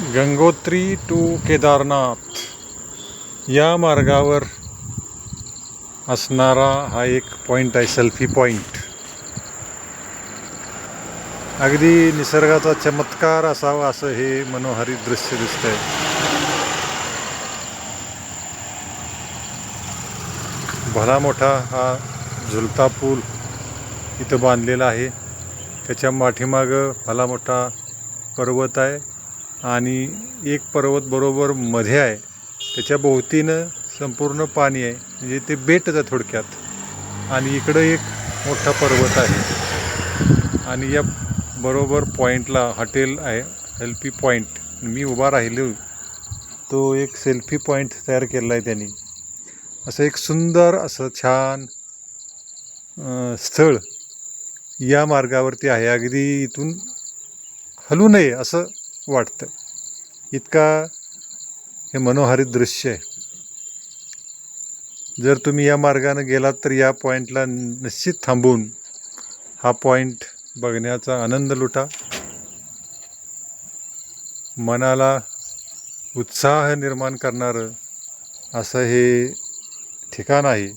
Gangotri to Kedarnath या मार्गावर असणारा हा एक पॉईंट आहे, सेल्फी पॉईंट. अगदी निसर्गाचा चमत्कार असावा असं हे मनोहारी दृश्य दिसतंय. भला मोठा हा झुलता पूल इथं बांधलेला आहे. त्याच्या पाठीमागं भला मोठा पर्वत आहे आणि एक पर्वत बरोबर मध्ये आहे. त्याच्या भोवतीनं संपूर्ण पाणी आहे, म्हणजे ते बेटच आहे थोडक्यात. आणि इकडं एक मोठा पर्वत आहे आणि या बरोबर पॉईंटला हॉटेल आहे, सेल्फी पॉईंट. मी उभा राहिलो, तो एक सेल्फी पॉईंट तयार केला आहे त्यांनी. असं एक सुंदर असं छान स्थळ या मार्गावरती आहे. अगदी इथून हलू नये असं वाटतं, इतका हे मनोहारी दृश्य आहे. जर तुम्ही या मार्गानं गेलात तर या पॉईंटला निश्चित थांबून हा पॉईंट बघण्याचा आनंद लुटा. मनाला उत्साह निर्माण करणारं असं हे ठिकाण आहे.